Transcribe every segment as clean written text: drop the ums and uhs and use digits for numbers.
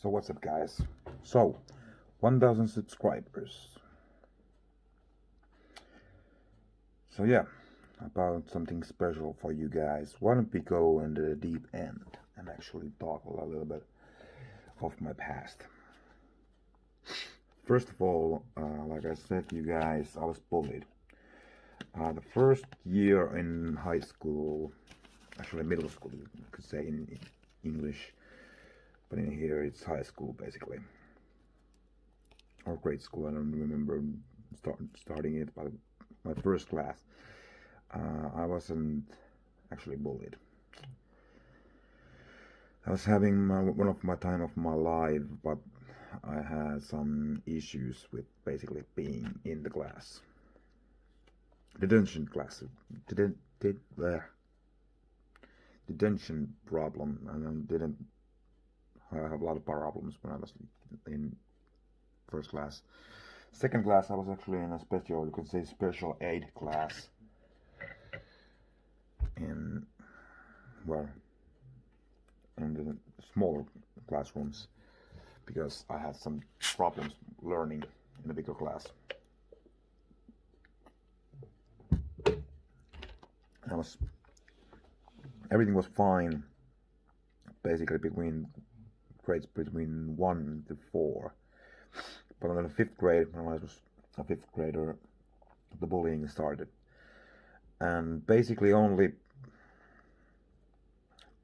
So what's up, guys? So 1,000 subscribers. So yeah, about something special for you guys. Why don't we go into the deep end and actually talk a little bit of my past. First of all, like I said to you guys, I was bullied. The first year in high school, actually middle school, you could say in English, but in here it's high school basically, or grade school. I don't remember starting it, but my first class, I wasn't actually bullied. I was having one of my time of my life, but I had some issues with basically being in the class. Detention class. Detention problem. And I didn't have a lot of problems when I was in first class. Second class, I was actually in a special, you could say, special aid class. In, well, in the smaller classrooms, because I had some problems learning in the bigger class. Everything was fine, basically between grades between 1 to 4. But in the 5th grade, when I was a 5th grader, the bullying started. And basically only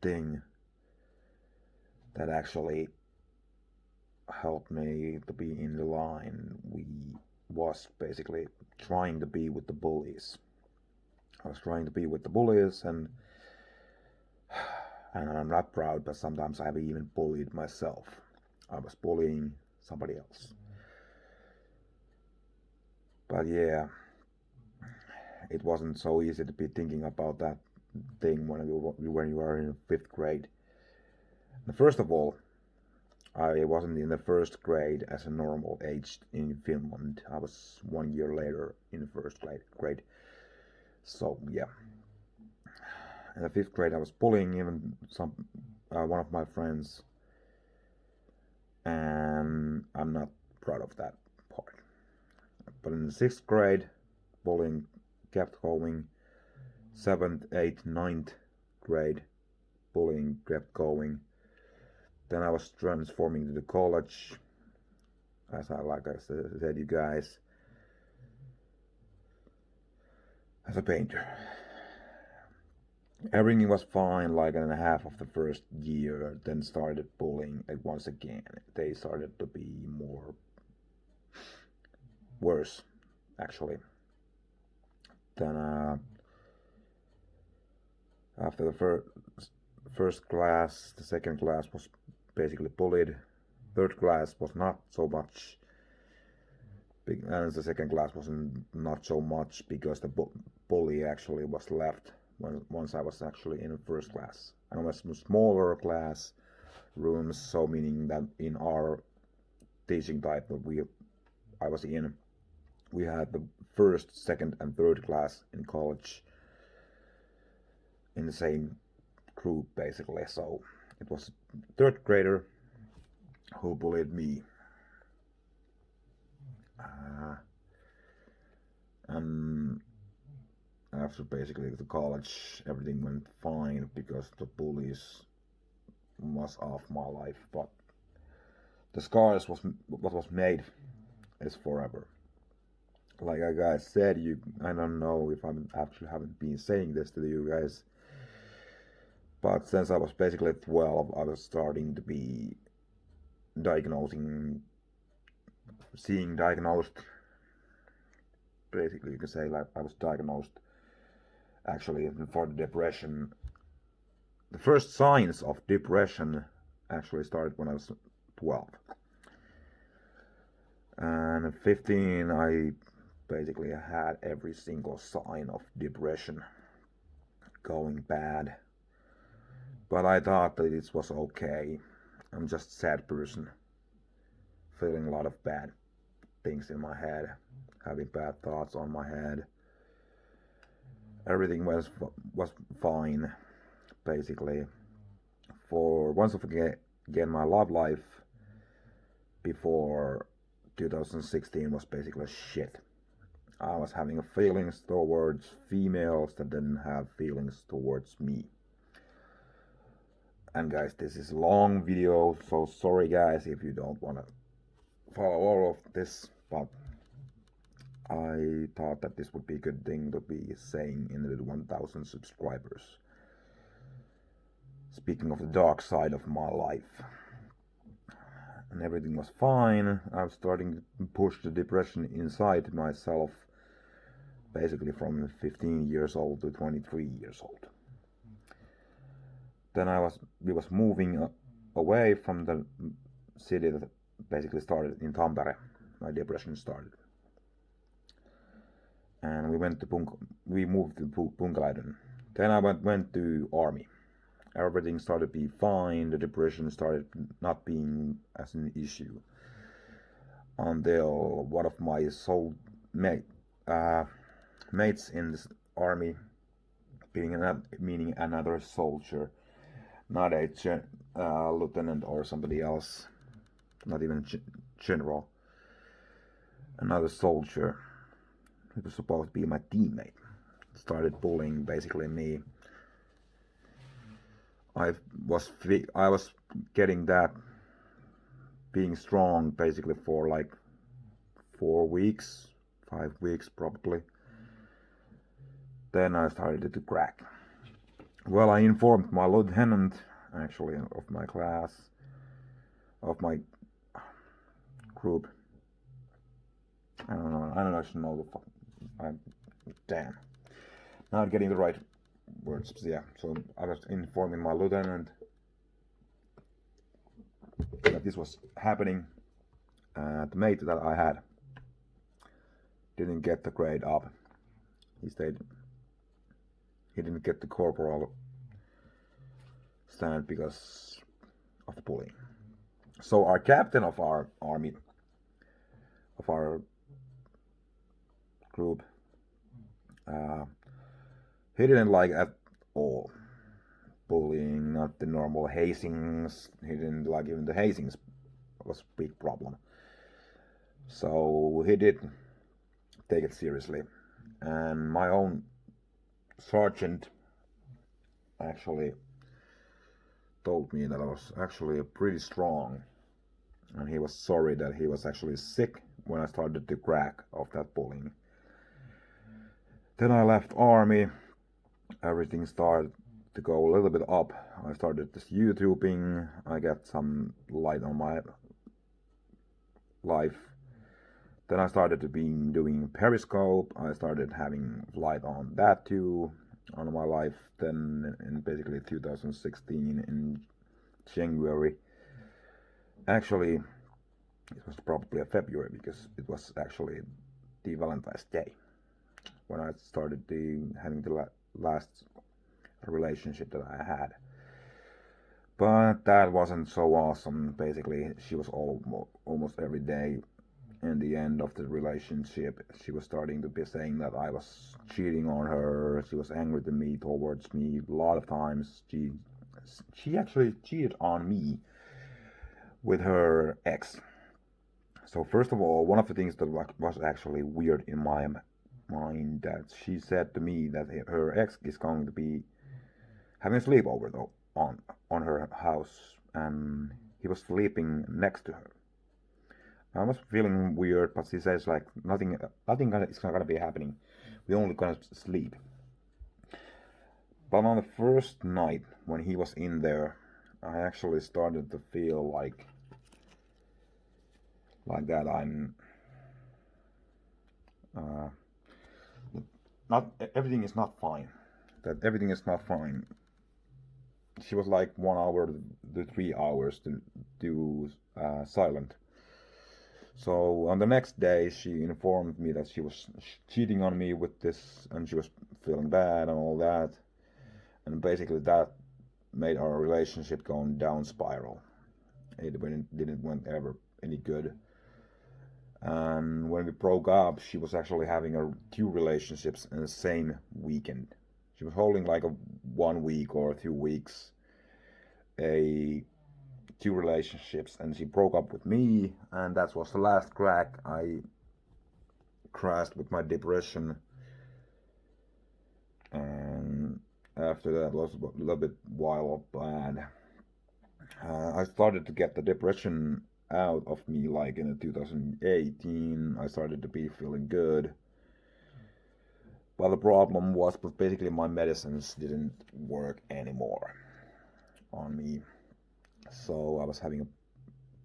thing that actually helped me to be in the line was basically trying to be with the bullies. I was trying to be with the bullies, and I'm not proud, but sometimes I've even bullied myself. I was bullying somebody else. But yeah, it wasn't so easy to be thinking about that thing when you are in 5th grade. First of all, I wasn't in the 1st grade as a normal age in Finland. I was 1 year later in the 1st grade. So yeah, in the 5th grade I was bullying even one of my friends, and I'm not proud of that part. But in the 6th grade, bullying kept going. 7th, 8th, 9th grade, bullying kept going. Then I was transforming to the college, like I said, you guys, as a painter. Everything was fine, like in half of the first year, then started bullying once again. They started to be worse, actually. Then after the first class, the 2nd class was basically bullied. 3rd class was not so much, and the 2nd class wasn't not so much because the bully actually was left once I was actually in the 1st class. And it was a smaller class rooms, so meaning that in our teaching type that I was in, we had the 1st, 2nd, and 3rd class in college in the same group basically. So it was a 3rd grader who bullied me. And after basically the college, everything went fine because the bullies was off my life. But the scars what was made is forever. Like I guys said, I don't know if I haven't been saying this to you guys, but since I was basically 12, I was starting to be seeing diagnosed. Basically, you can say like I was diagnosed actually for the depression. The first signs of depression actually started when I was 12. And at 15, I basically had every single sign of depression going bad. But I thought that it was okay. I'm just a sad person, feeling a lot of bad things in my head, having bad thoughts on my head. Everything was fine, basically. For once again, my love life before 2016 was basically shit. I was having feelings towards females that didn't have feelings towards me. And guys, this is a long video, so sorry guys if you don't want to follow all of this, but I thought that this would be a good thing to be saying in the 1000 subscribers. Speaking of the dark side of my life. And everything was fine. I was starting to push the depression inside myself, basically from 15 years old to 23 years old. Then we was moving away from the city that basically started in Tampere. My depression started. And we moved to Punkaläinen. Then I went to army. Everything started to be fine. The depression started not being as an issue until one of my mates in this army, meaning another soldier, not a lieutenant or somebody else, not even general, another soldier who was supposed to be my teammate, started bullying basically me. I was getting that, being strong basically for like 4 weeks, 5 weeks probably. Then I started to crack. Well, I informed my lieutenant, actually, of my class, of my group. I don't know if you know the fuck. Damn. Not getting the right words. Yeah, so I was informing my lieutenant that this was happening. The mate that I had didn't get the grade up. He didn't get the corporal stand because of the bullying. So our captain of our army, of our group, he didn't like at all bullying, not the normal hazings. He didn't like even the hazings was a big problem. So he did take it seriously. And my own sergeant actually told me that I was actually pretty strong. And he was sorry that he was actually sick when I started to crack of that bullying. Then I left army. Everything started to go a little bit up. I started this YouTubing. I got some light on my life. Then I started to be doing Periscope. I started having light on that too, on my life. Then in basically 2016 in January. Actually, it was probably a February because it was actually the Valentine's Day when I started having the last relationship that I had. But that wasn't so awesome. Basically, she was almost every day. In the end of the relationship, she was starting to be saying that I was cheating on her. She was angry to me, towards me a lot of times. She actually cheated on me with her ex. So first of all, one of the things that was actually weird in my mind, that she said to me that her ex is going to be having a sleepover though on her house, and he was sleeping next to her. I was feeling weird, but she says like nothing is gonna be happening. We're only gonna sleep. But on the first night when he was in there, I actually started to feel like that I'm not everything is not fine. That everything is not fine. She was like 1 hour to 3 hours to do silent. So on the next day, she informed me that she was cheating on me with this, and she was feeling bad and all that. And basically that made our relationship go down spiral. It didn't went ever any good. And when we broke up, she was actually having 2 relationships in the same weekend. She was holding like a 1 week or 2 weeks a 2 relationships, and she broke up with me, and that was the last crack. I crashed with my depression, and after that was a little bit wild bad. I started to get the depression out of me like in 2018. I started to be feeling good. But the problem was basically my medicines didn't work anymore on me. So I was having a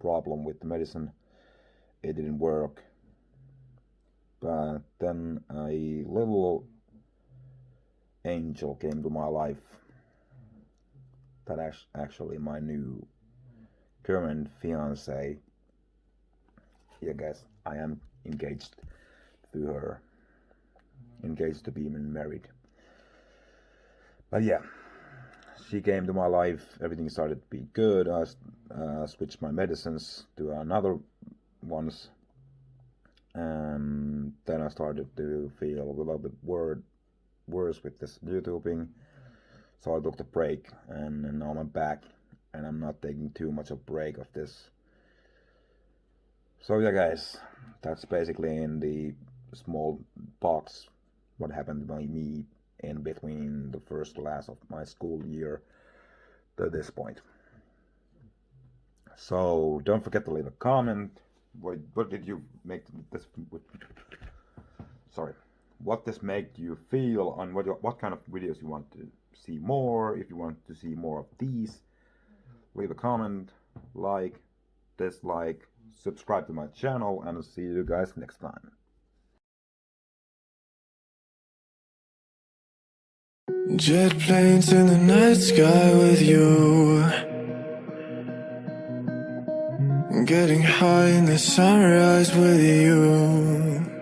problem with the medicine. It didn't work. But then a little angel came to my life. That actually my new current fiance. Yeah, guys, I am engaged to her. Engaged to be married. But yeah, she came to my life. Everything started to be good. I switched my medicines to another ones, and then I started to feel a little bit worse with this YouTubing. So I took the break, and now I'm back, and I'm not taking too much of a break of this. So yeah, guys, that's basically in the small box what happened by me in between the first class of my school year to this point. So don't forget to leave a comment. What did you make this? Sorry, what this made you feel, on what kind of videos you want to see more. If you want to see more of these, leave a comment, like, dislike, subscribe to my channel, and I'll see you guys next time. Jet planes in the night sky with you, getting high in the sunrise with you.